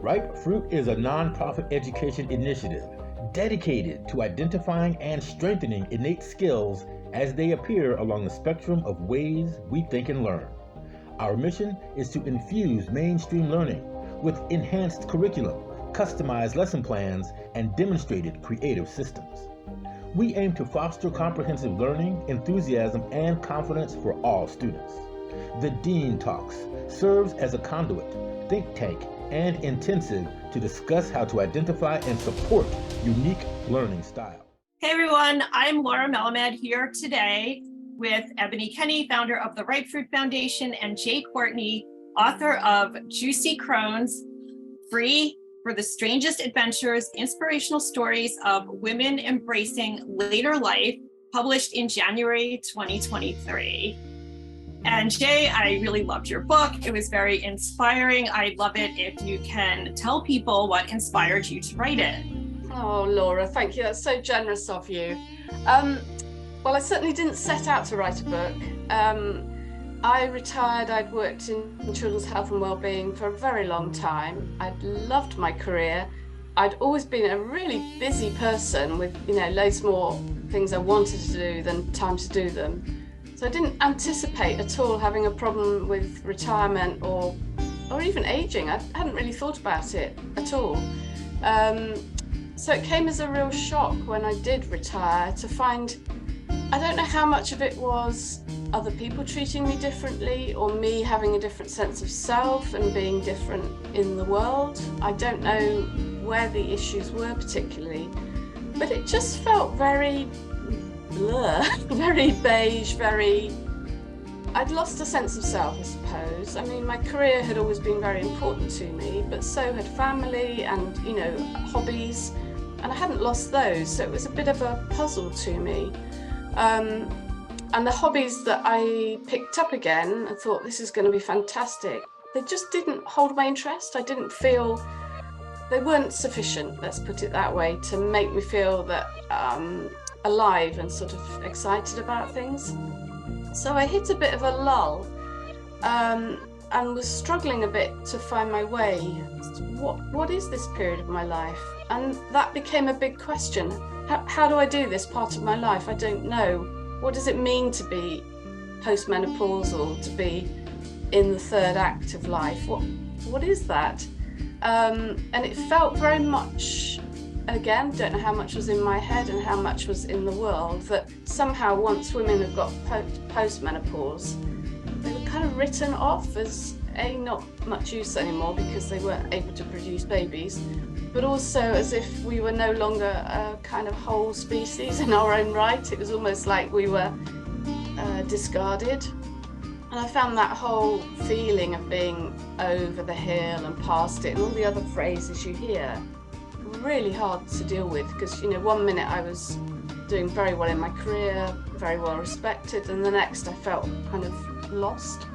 Ripe Fruit is a nonprofit education initiative dedicated to identifying and strengthening innate skills as they appear along the spectrum of ways we think and learn. Our mission is to infuse mainstream learning with enhanced curriculum, customized lesson plans, and demonstrated creative systems. We aim to foster comprehensive learning, enthusiasm, and confidence for all students. The Dean Talks serves as a conduit, think tank, and intensive to discuss how to identify and support unique learning style. Hey everyone, I'm Laura Melamed here today with Ebony Kenney, founder of the Ripe Fruit Foundation, and Jay Courtney, author of Juicy Crones, free for the strangest adventures, inspirational stories of women embracing later life, published in January 2023. And Jay, I really loved your book. It was very inspiring. I'd love it if you can tell people what inspired you to write it. Oh, Laura, thank you. That's so generous of you. Well, I certainly didn't set out to write a book. I retired. I'd worked in children's health and wellbeing for a very long time. I'd loved my career. I'd always been a really busy person with, loads more things I wanted to do than time to do them. So I didn't anticipate at all having a problem with retirement or even aging. I hadn't really thought about it at all. So it came as a real shock when I did retire to find, I don't know how much of it was other people treating me differently or me having a different sense of self and being different in the world. I don't know where the issues were particularly, but it just felt very blur, very beige, I'd lost a sense of self, I suppose. I mean, my career had always been very important to me, but so had family and, hobbies, and I hadn't lost those, so it was a bit of a puzzle to me. And the hobbies that I picked up again, I thought this is going to be fantastic. They just didn't hold my interest. I didn't feel, they weren't sufficient, let's put it that way, to make me feel that alive and sort of excited about things. So I hit a bit of a lull and was struggling a bit to find my way. What is this period of my life? And that became a big question. How do I do this part of my life? I don't know. What does it mean to be postmenopausal, to be in the third act of life? What is that? And it felt very much, again, don't know how much was in my head and how much was in the world, that somehow once women have got postmenopause, they were kind of written off as not much use anymore because they weren't able to produce babies, but also as if we were no longer a kind of whole species in our own right. It was almost like we were discarded. And I found that whole feeling of being over the hill and past it and all the other phrases you hear really hard to deal with, because 1 minute I was doing very well in my career, very well respected, and the next I felt kind of lost.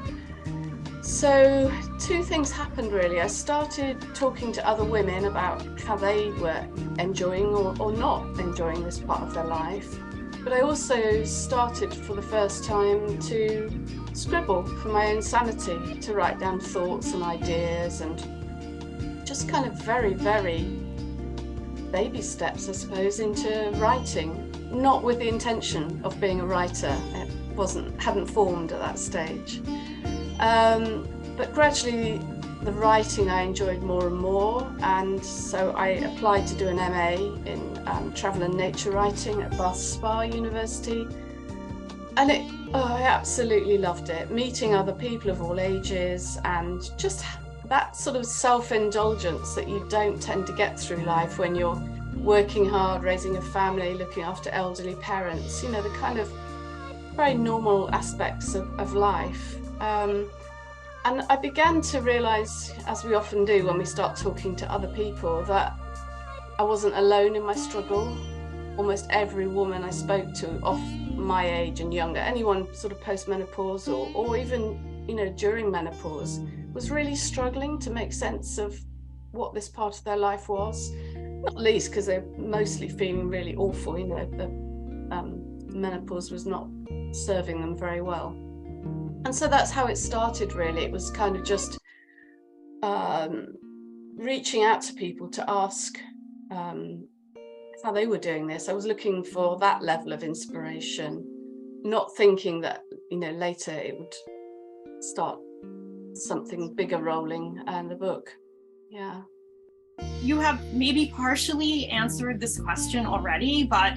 So two things happened really. I started talking to other women about how they were enjoying or not enjoying this part of their life, but I also started for the first time to scribble for my own sanity, to write down thoughts and ideas, and just kind of very baby steps, I suppose, into writing, not with the intention of being a writer. It hadn't formed at that stage. But gradually the writing I enjoyed more and more, and so I applied to do an MA in travel and nature writing at Bath Spa University, and I absolutely loved it, meeting other people of all ages and just that sort of self-indulgence that you don't tend to get through life when you're working hard, raising a family, looking after elderly parents, the kind of very normal aspects of life. And I began to realise, as we often do when we start talking to other people, that I wasn't alone in my struggle. Almost every woman I spoke to of my age and younger, anyone sort of postmenopausal or even, during menopause, was really struggling to make sense of what this part of their life was, not least because they're mostly feeling really awful, the menopause was not serving them very well. And so that's how it started really. It was kind of just reaching out to people to ask how they were doing this. I was looking for that level of inspiration, not thinking that, you know, later it would start something bigger rolling and the book. Yeah. You have maybe partially answered this question already, but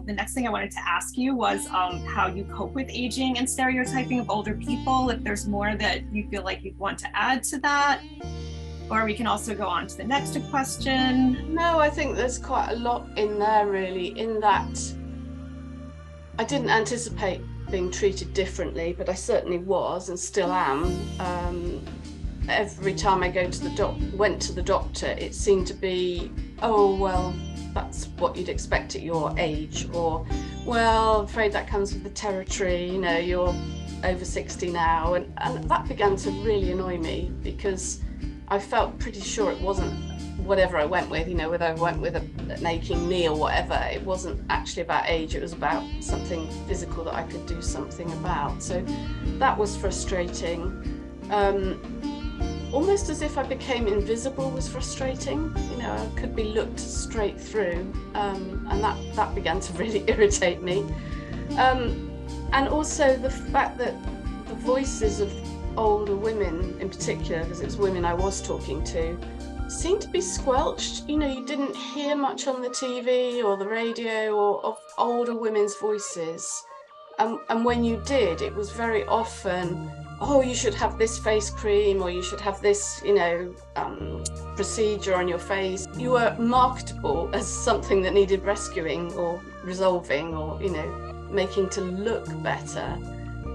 the next thing I wanted to ask you was how you cope with aging and stereotyping of older people, if there's more that you feel like you'd want to add to that. Or we can also go on to the next question. No, I think there's quite a lot in there, really, in that I didn't anticipate being treated differently, but I certainly was and still am. Every time I went to the doctor, it seemed to be, oh, well, that's what you'd expect at your age, or, well, I'm afraid that comes with the territory, you know, you're over 60 now. And that began to really annoy me, because I felt pretty sure it wasn't whatever I went with, you know, whether I went with an aching knee or whatever, it wasn't actually about age, it was about something physical that I could do something about. So that was frustrating. Almost as if I became invisible was frustrating. You know, I could be looked straight through, and that began to really irritate me. And also the fact that the voices of older women in particular, because it was women I was talking to, seemed to be squelched. You know, you didn't hear much on the TV or the radio or of older women's voices. And when you did, it was very often, oh, you should have this face cream, or you should have this, you know, procedure on your face. You were marketable as something that needed rescuing or resolving, or, you know, making to look better.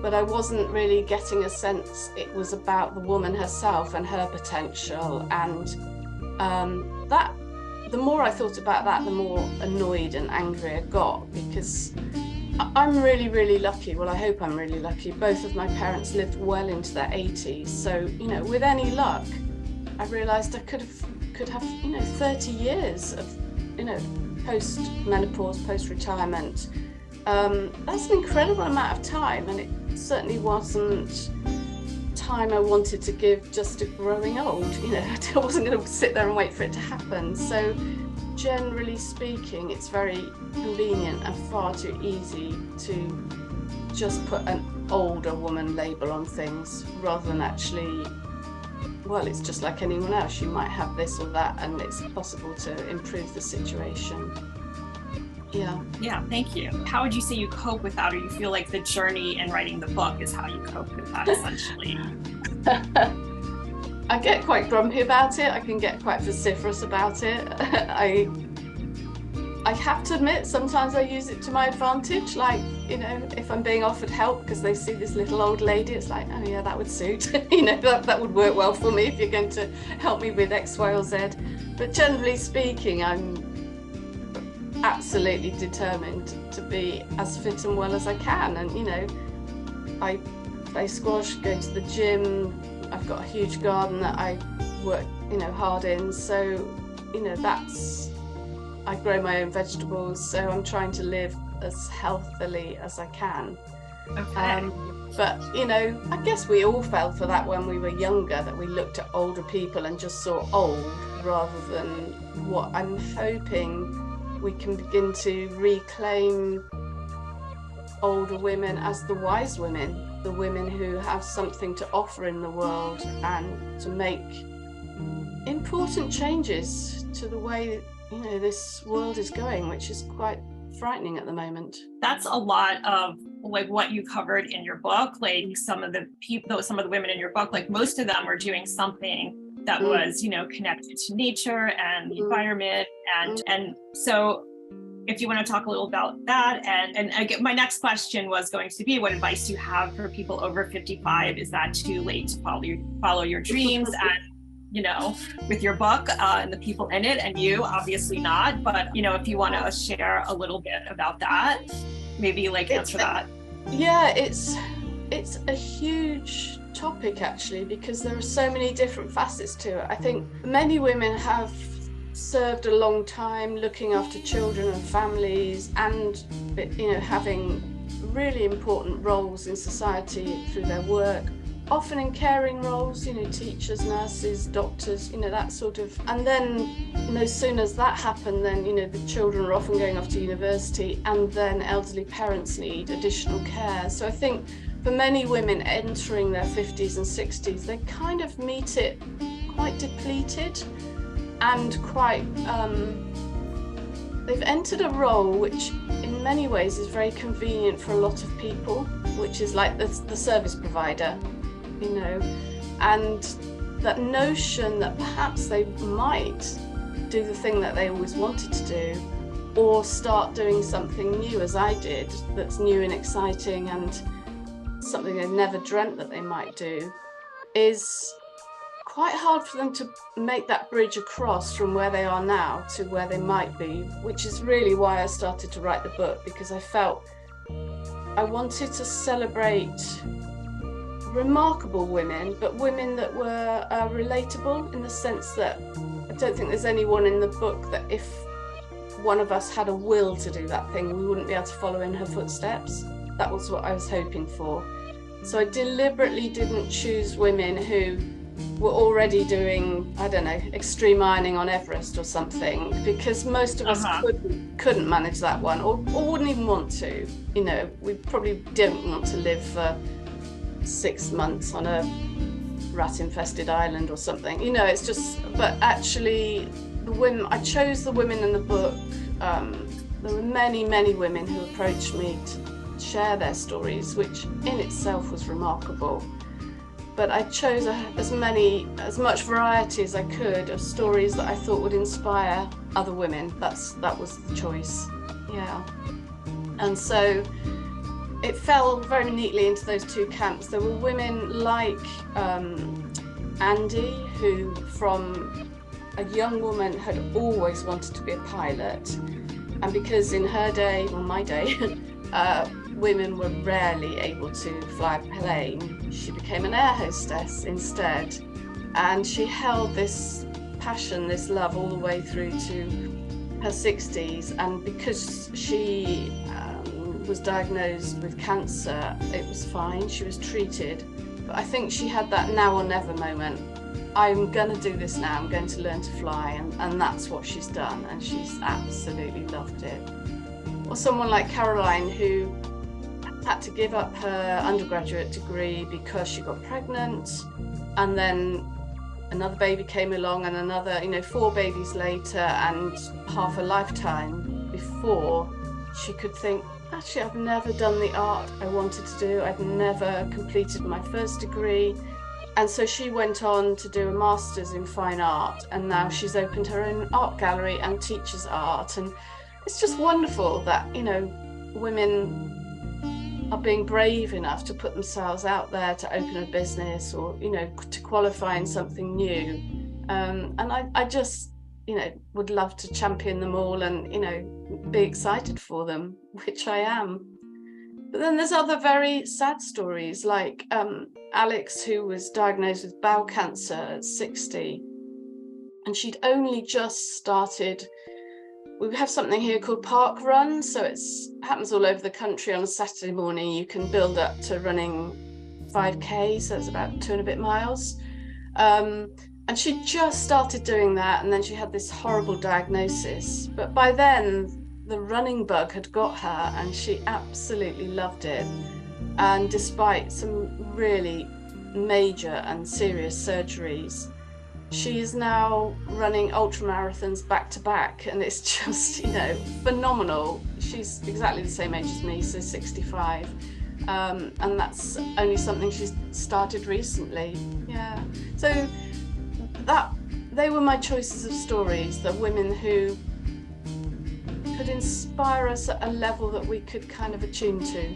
But I wasn't really getting a sense it was about the woman herself and her potential. And that, the more I thought about that, the more annoyed and angry I got, because I'm really, really lucky. Well, I hope I'm really lucky. Both of my parents lived well into their 80s. So, you know, with any luck, I realised I could have, you know, 30 years of, you know, post-menopause, post-retirement. That's an incredible amount of time, and it certainly wasn't time I wanted to give just to growing old. You know, I wasn't going to sit there and wait for it to happen. So, generally speaking, it's very convenient and far too easy to just put an older woman label on things, rather than actually, well, it's just like anyone else, you might have this or that, and it's possible to improve the situation. Yeah, thank you. How would you say you cope with that, or you feel like the journey in writing the book is how you cope with that, essentially? I get quite grumpy about it. I can get quite vociferous about it. I have to admit, sometimes I use it to my advantage. Like, you know, if I'm being offered help because they see this little old lady, it's like, oh yeah, that would suit. You know, that would work well for me if you're going to help me with X, Y, or Z. But generally speaking, I'm absolutely determined to be as fit and well as I can. And, you know, I play squash, go to the gym. I've got a huge garden that I work, you know, hard in. So, you know, I grow my own vegetables. So I'm trying to live as healthily as I can. Okay. But, you know, I guess we all fell for that when we were younger, that we looked at older people and just saw old, rather than what I'm hoping we can begin to reclaim older women as the wise women, the women who have something to offer in the world, and to make important changes to the way, you know, this world is going, which is quite frightening at the moment. That's a lot of like what you covered in your book. Like some of the women in your book, like most of them were doing something that was, you know, connected to nature and the environment. And so if you want to talk a little about that, and again, my next question was going to be, what advice do you have for people over 55? Is that too late to follow your dreams? And, you know, with your book and the people in it, and you, obviously not, but, you know, if you want to share a little bit about that, maybe like answer that. Yeah, it's a huge topic actually, because there are so many different facets to it. I think many women have served a long time looking after children and families, and, you know, having really important roles in society through their work, often in caring roles, you know, teachers, nurses, doctors, you know, that sort of. And then no sooner as that happened, then, you know, the children are often going off to university, and then elderly parents need additional care. So I think for many women entering their 50s and 60s, they kind of meet it quite depleted and quite, they've entered a role which in many ways is very convenient for a lot of people, which is like the service provider, you know, and that notion that perhaps they might do the thing that they always wanted to do, or start doing something new, as I did, that's new and exciting and something they've never dreamt that they might do, is quite hard for them to make that bridge across from where they are now to where they might be, which is really why I started to write the book, because I felt I wanted to celebrate remarkable women, but women that were relatable, in the sense that I don't think there's anyone in the book that if one of us had a will to do that thing, we wouldn't be able to follow in her footsteps. That was what I was hoping for. So I deliberately didn't choose women who were already doing, I don't know, extreme ironing on Everest or something, because most of us couldn't manage that one, or wouldn't even want to. You know, we probably don't want to live for 6 months on a rat-infested island or something. You know, it's just, but actually the women, I chose the women in the book. There were many, many women who approached me to share their stories, which in itself was remarkable. But I chose as much variety as I could of stories that I thought would inspire other women. That was the choice, yeah. And so it fell very neatly into those two camps. There were women like Andy, who from a young woman had always wanted to be a pilot. And because in her day, well, my day, women were rarely able to fly a plane, she became an air hostess instead. And she held this passion, this love, all the way through to her 60s. And because she was diagnosed with cancer, it was fine, she was treated. But I think she had that now or never moment. I'm going to do this now, I'm going to learn to fly, and that's what she's done, and she's absolutely loved it. Or someone like Caroline, who had to give up her undergraduate degree because she got pregnant, and then another baby came along, and another, 4 babies later, and half a lifetime before she could think, actually, I've never done the art I wanted to do, I've never completed my first degree. And so she went on to do a master's in fine art, and now she's opened her own art gallery and teaches art. And it's just wonderful that, women are being brave enough to put themselves out there to open a business, or, to qualify in something new. And I just, would love to champion them all and, be excited for them, which I am. But then there's other very sad stories, like Alex, who was diagnosed with bowel cancer at 60, and she'd only just started. We have something here called Park Run, so it happens all over the country. On a Saturday morning, you can build up to running 5K, so it's about 2 and a bit miles. And she just started doing that, and then she had this horrible diagnosis. But by then, the running bug had got her, and she absolutely loved it. And despite some really major and serious surgeries, she is now running ultra marathons back to back, and it's just, phenomenal. She's exactly the same age as me, so 65. And that's only something she's started recently. Yeah. So they were my choices of stories, the women who could inspire us at a level that we could kind of attune to.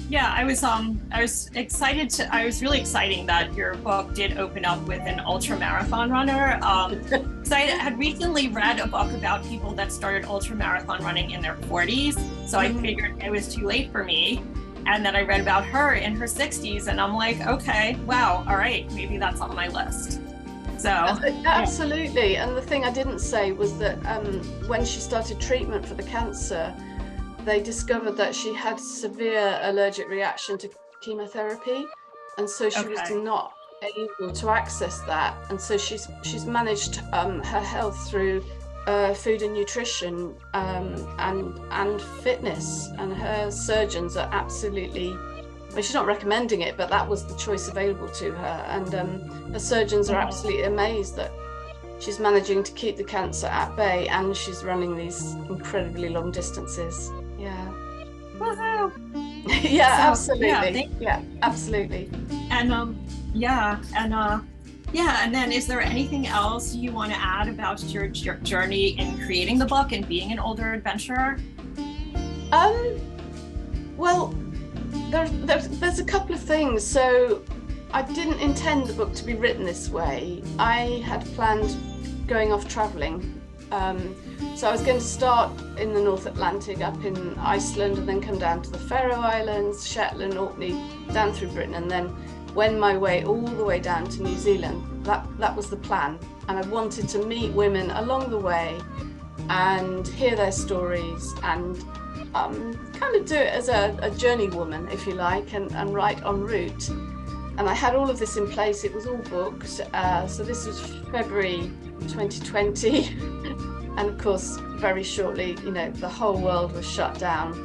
Yeah, I was excited I was really exciting that your book did open up with an ultra marathon runner. So I had recently read a book about people that started ultra marathon running in their 40s. So I figured it was too late for me. And then I read about her in her 60s, and I'm like, okay, wow, all right, maybe that's on my list. So absolutely. And the thing I didn't say was that when she started treatment for the cancer, they discovered that she had severe allergic reaction to chemotherapy, and so she was not able to access that. And so she's managed her health through food and nutrition and fitness, and her surgeons are absolutely, well, she's not recommending it, but that was the choice available to her, and her surgeons are absolutely amazed that she's managing to keep the cancer at bay, and she's running these incredibly long distances. Yeah. Woohoo! Yeah, So, absolutely. Yeah, absolutely. And and then is there anything else you want to add about your journey in creating the book and being an older adventurer? Well, there's a couple of things. So I didn't intend the book to be written this way. I had planned going off traveling. So I was going to start in the North Atlantic, up in Iceland, and then come down to the Faroe Islands, Shetland, Orkney, down through Britain, and then wend my way all the way down to New Zealand. That was the plan. And I wanted to meet women along the way and hear their stories, and kind of do it as a journey woman, if you like, and write en route. And I had all of this in place. It was all booked. So this was February 2020. And of course, very shortly, the whole world was shut down.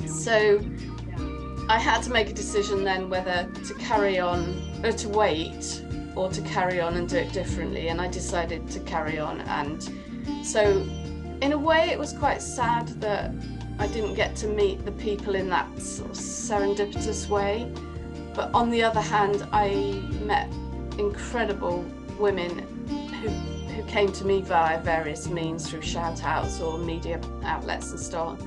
So I had to make a decision then whether to carry on, or to wait, or to carry on and do it differently. And I decided to carry on. And so in a way, it was quite sad that I didn't get to meet the people in that sort of serendipitous way. But on the other hand, I met incredible women who came to me via various means, through shout outs or media outlets and so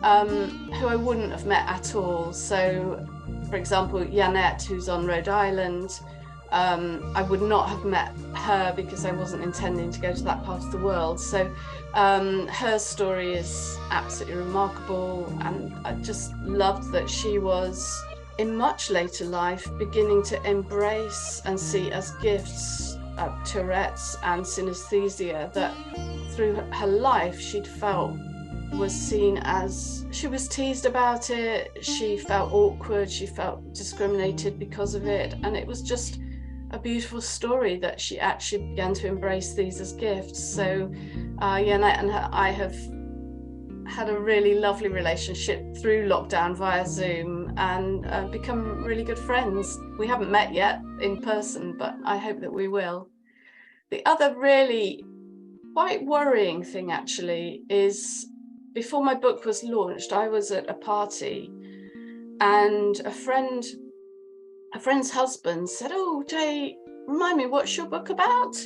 on, who I wouldn't have met at all. So, for example, Janette, who's on Rhode Island, I would not have met her because I wasn't intending to go to that part of the world. So her story is absolutely remarkable, and I just loved that she was, in much later life, beginning to embrace and see as gifts Tourette's and synesthesia that through her life she'd felt was seen as, she was teased about it, she felt awkward, she felt discriminated because of it, and it was just a beautiful story that she actually began to embrace these as gifts. So Janette and I have had a really lovely relationship through lockdown via Zoom, and become really good friends. We haven't met yet in person, but I hope that we will. The other really quite worrying thing actually is, before my book was launched, I was at a party, and a friend's husband said, "Oh, Jay, remind me, what's your book about?"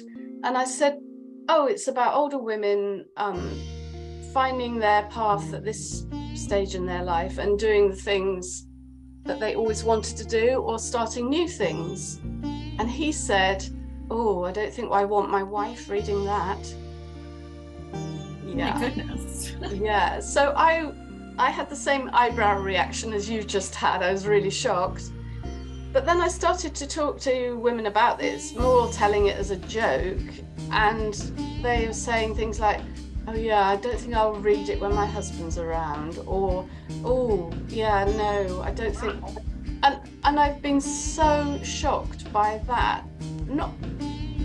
And I said, "Oh, it's about older women finding their path at this stage in their life and doing the things that they always wanted to do, or starting new things." And he said, "Oh, I don't think I want my wife reading that." Yeah. My goodness. Yeah. So I had the same eyebrow reaction as you just had. I was really shocked. But then I started to talk to women about this, more telling it as a joke, and they were saying things like, "Oh yeah, I don't think I'll read it when my husband's around," or "Oh yeah, no, I don't think." And I've been so shocked by that.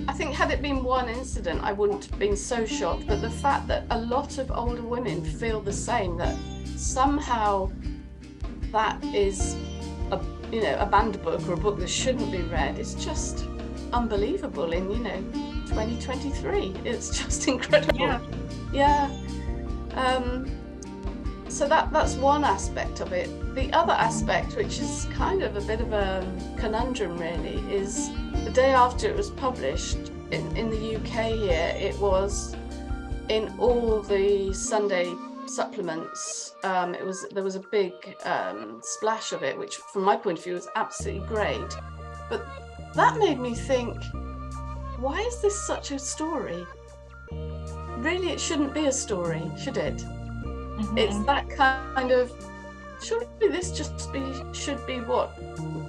I think had it been one incident, I wouldn't have been so shocked, but the fact that a lot of older women feel the same, that somehow that is a banned book, or a book that shouldn't be read, is just unbelievable in 2023. It's just incredible. Yeah. So that's one aspect of it. The other aspect, which is kind of a bit of a conundrum really, is the day after it was published in the UK here, it was in all the Sunday supplements. There was a big splash of it, which from my point of view was absolutely great. But that made me think, why is this such a story? Really, it shouldn't be a story, should it? Mm-hmm. It's that kind of, surely this should be what,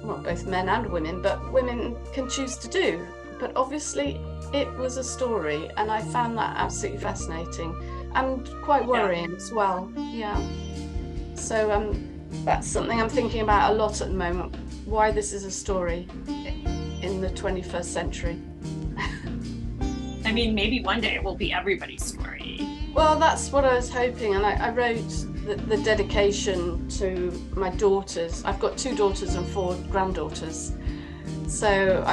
well, both men and women, but women can choose to do. But obviously it was a story, and I found that absolutely fascinating and quite worrying as well. Yeah. So that's something I'm thinking about a lot at the moment, why this is a story in the 21st century. I mean, maybe one day it will be everybody's story. Well, that's what I was hoping, and I wrote the dedication to my daughters. I've got 2 daughters and 4 granddaughters. So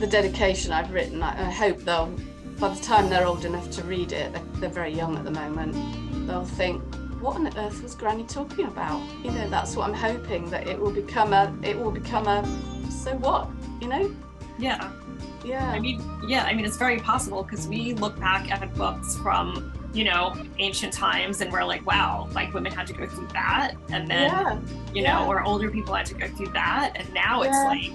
the dedication I've written, I hope they'll, by the time they're old enough to read it, they're very young at the moment, they'll think, what on earth was Granny talking about? You know, that's what I'm hoping, that it will become a, so what, you know? Yeah. Yeah. I mean, it's very possible, because we look back at books from, you know, ancient times, and we're like, wow, like women had to go through that, and then, you know, or older people had to go through that, and now it's like,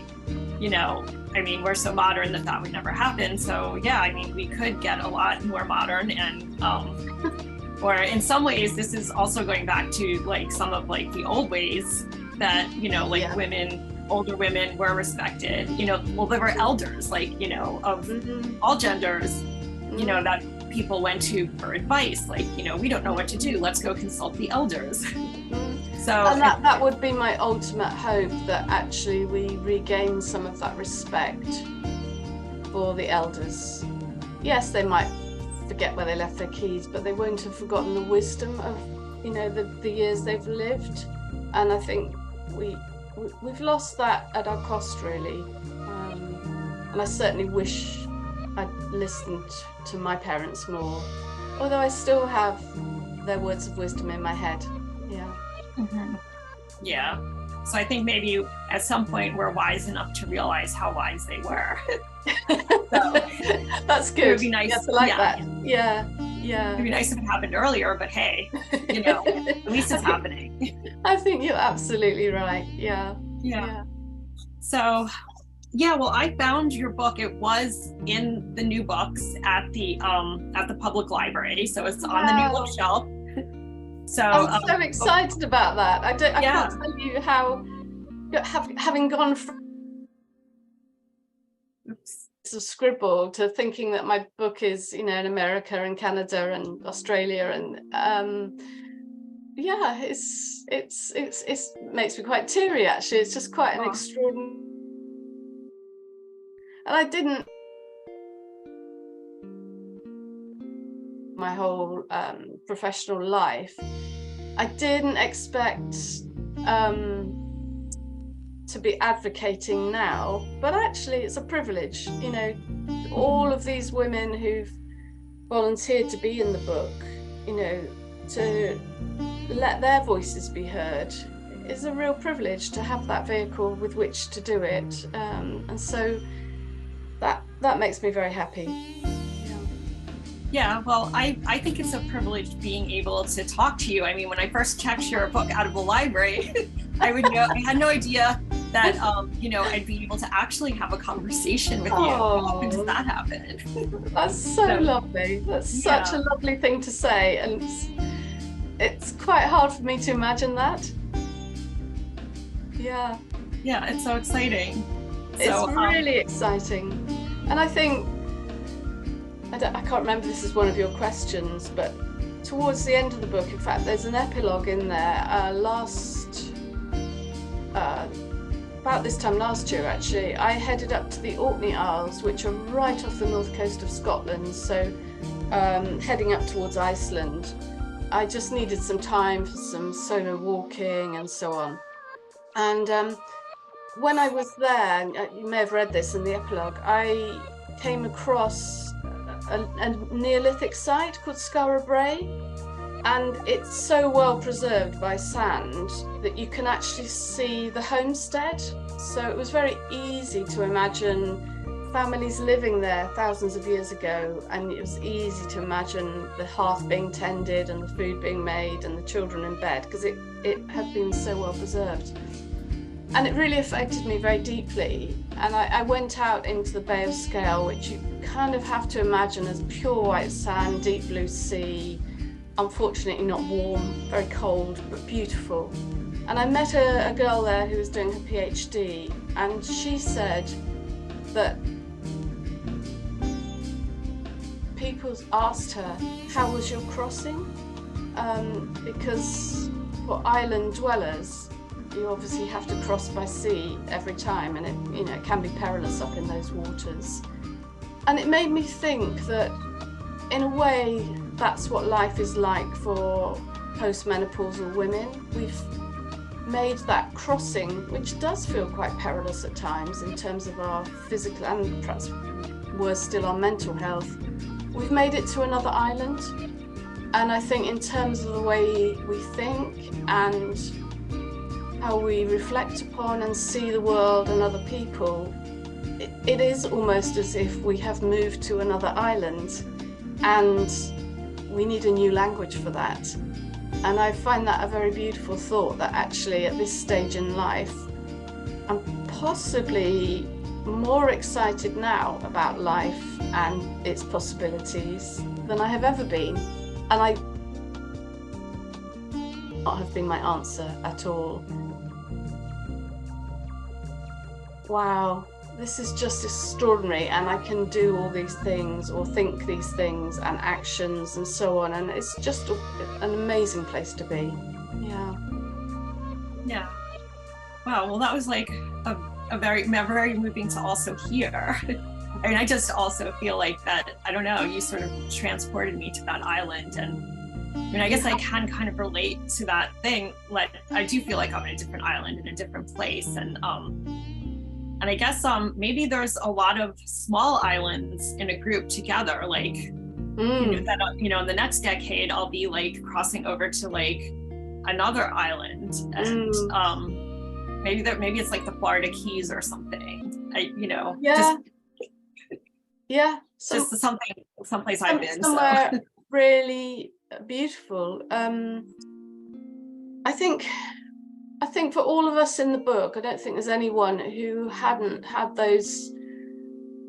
you know, I mean, we're so modern that would never happen. So yeah, I mean, we could get a lot more modern, and or in some ways, this is also going back to like some of like the old ways that, you know, like older women were respected, you know, well, there were elders, like, you know, of all genders, you know, that people went to for advice, like, you know, we don't know what to do, let's go consult the elders. So, and that would be my ultimate hope, that actually we regain some of that respect for the elders. Yes, they might forget where they left their keys, but they won't have forgotten the wisdom of, you know, the years they've lived. And I think we've lost that at our cost, really. And I certainly wish I'd listened to my parents more, although I still have their words of wisdom in my head. Yeah. Yeah. So I think maybe at some point we're wise enough to realize how wise they were. So that's good. It would be nice. Yes, I like that. Yeah. It'd be nice if it happened earlier, but hey, you know, at least it's happening. I think you're absolutely right. Yeah. So, yeah, well, I found your book. It was in the new books at the public library, so it's on the new bookshelf. So I'm so excited about that. I can't tell you how, having gone from a scribble to thinking that my book is, you know, in America and Canada and Australia, and it makes me quite teary, actually. It's just quite an extraordinary. And I didn't, my whole professional life, I didn't expect to be advocating now, but actually it's a privilege, you know, all of these women who've volunteered to be in the book, you know, to let their voices be heard is a real privilege, to have that vehicle with which to do it. And so that makes me very happy. Yeah, well, I think it's a privilege being able to talk to you. I mean, when I first checked your book out of the library, I had no idea that, you know, I'd be able to actually have a conversation with you. How often does that happen? That's so lovely. That's such a lovely thing to say. And it's quite hard for me to imagine that. Yeah. Yeah, it's so exciting. It's really exciting. And I think, I can't remember if this is one of your questions, but towards the end of the book, in fact, there's an epilogue in there. About this time last year, actually, I headed up to the Orkney Isles, which are right off the north coast of Scotland. So heading up towards Iceland, I just needed some time for some solo walking and so on. And when I was there, you may have read this in the epilogue, I came across a Neolithic site called Skara Brae, and it's so well preserved by sand that you can actually see the homestead. So it was very easy to imagine families living there thousands of years ago, and it was easy to imagine the hearth being tended and the food being made and the children in bed, because it had been so well preserved. And it really affected me very deeply. And I went out into the Bay of Scale, which you kind of have to imagine as pure white sand, deep blue sea, unfortunately not warm, very cold, but beautiful. And I met a girl there who was doing her PhD, and she said that people asked her, how was your crossing? Because for island dwellers, you obviously have to cross by sea every time, and it can be perilous up in those waters. And it made me think that in a way that's what life is like for postmenopausal women. We've made that crossing, which does feel quite perilous at times in terms of our physical and perhaps worse still our mental health. We've made it to another island, and I think in terms of the way we think and how we reflect upon and see the world and other people, it is almost as if we have moved to another island, and we need a new language for that. And I find that a very beautiful thought, that actually at this stage in life, I'm possibly more excited now about life and its possibilities than I have ever been. And I not have been my answer at all. Wow, this is just extraordinary, and I can do all these things or think these things and actions and so on, and it's just an amazing place to be. Yeah. Wow, well that was like a very moving to also hear. I mean, I just also feel like that, I don't know, you sort of transported me to that island, and I mean, I guess I can kind of relate to that thing. Like, I do feel like I'm in a different island, in a different place, and I guess maybe there's a lot of small islands in a group together, like that in the next decade I'll be like crossing over to like another island, and maybe it's like the Florida Keys or something. Just someplace I've been. Somewhere really beautiful. I think for all of us in the book, I don't think there's anyone who hadn't had those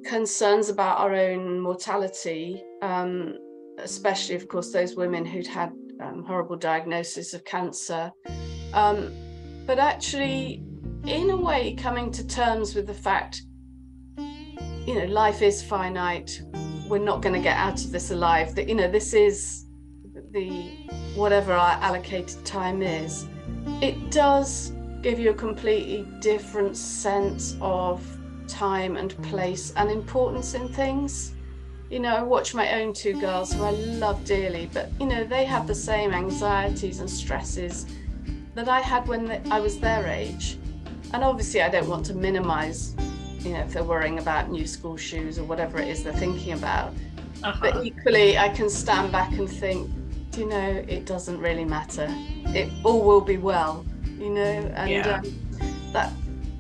concerns about our own mortality, especially, of course, those women who'd had horrible diagnosis of cancer. But actually, in a way, coming to terms with the fact, life is finite. We're not going to get out of this alive. That, this is whatever our allocated time is. It does give you a completely different sense of time and place and importance in things. I watch my own two girls who I love dearly, but they have the same anxieties and stresses that I had when I was their age. And obviously I don't want to minimize, if they're worrying about new school shoes or whatever it is they're thinking about. But equally, I can stand back and think, it doesn't really matter. It all will be well, and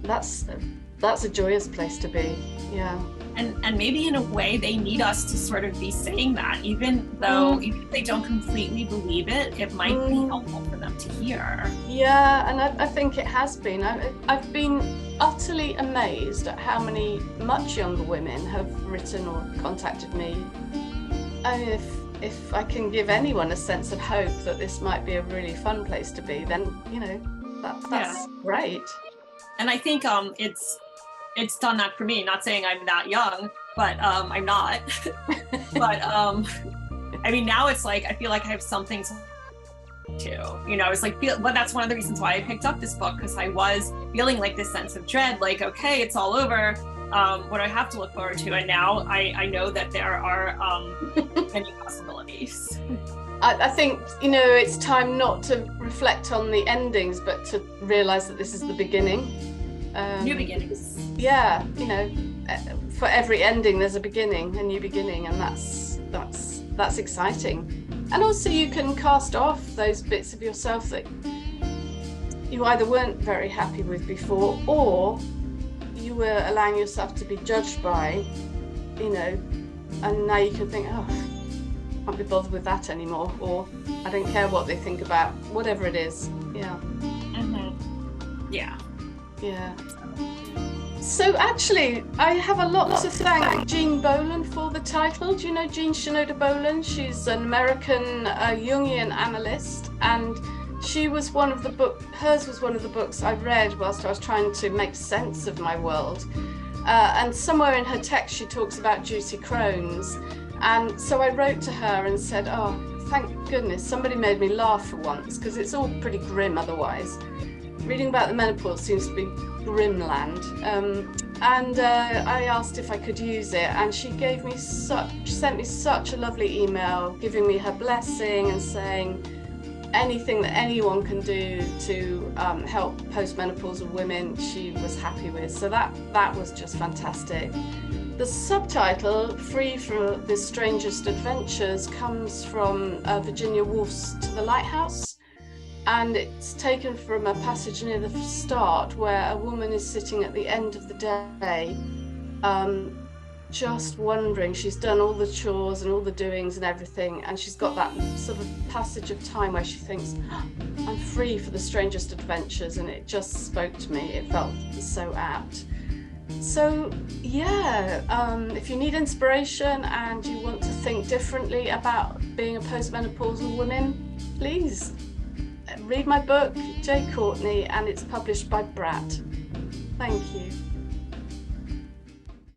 that's a joyous place to be. Yeah. And maybe in a way they need us to sort of be saying that, even if they don't completely believe it, it might be helpful for them to hear. Yeah, and I think it has been. I've been utterly amazed at how many much younger women have written or contacted me. I mean, if I can give anyone a sense of hope that this might be a really fun place to be, then that's great. And I think it's done that for me. Not saying I'm that young, but I'm not. But I mean, now it's like I feel like I have something to. It's like but that's one of the reasons why I picked up this book, because I was feeling like this sense of dread, like, okay, it's all over. What do I have to look forward to? And now I know that there are many possibilities. I think, it's time not to reflect on the endings, but to realize that this is the beginning. New beginnings. Yeah, for every ending there's a beginning, a new beginning, and that's exciting. And also you can cast off those bits of yourself that you either weren't very happy with before, or you were allowing yourself to be judged by, and now you can think, I can't be bothered with that anymore, or I don't care what they think about, whatever it is. Yeah. Yeah. So actually, I have a lot to thank Jean Boland for the title. Do you know Jean Shinoda Boland? She's an American Jungian analyst, and hers was one of the books I read whilst I was trying to make sense of my world. And somewhere in her text, she talks about Juicy Crones. And so I wrote to her and said, thank goodness somebody made me laugh for once, because it's all pretty grim otherwise. Reading about the menopause seems to be grimland. And I asked if I could use it, and she sent me such a lovely email giving me her blessing and saying anything that anyone can do to help postmenopausal women, she was happy with. So that was just fantastic. The subtitle, Free from the Strangest Adventures, comes from Virginia Woolf's To the Lighthouse. And it's taken from a passage near the start where a woman is sitting at the end of the day, just wondering. She's done all the chores and all the doings and everything, and she's got that sort of passage of time where she thinks, I'm free for the strangest adventures, and it just spoke to me. It felt so apt. So yeah, if you need inspiration and you want to think differently about being a postmenopausal woman, please read my book, J. Courtney, and it's published by Brat. Thank you.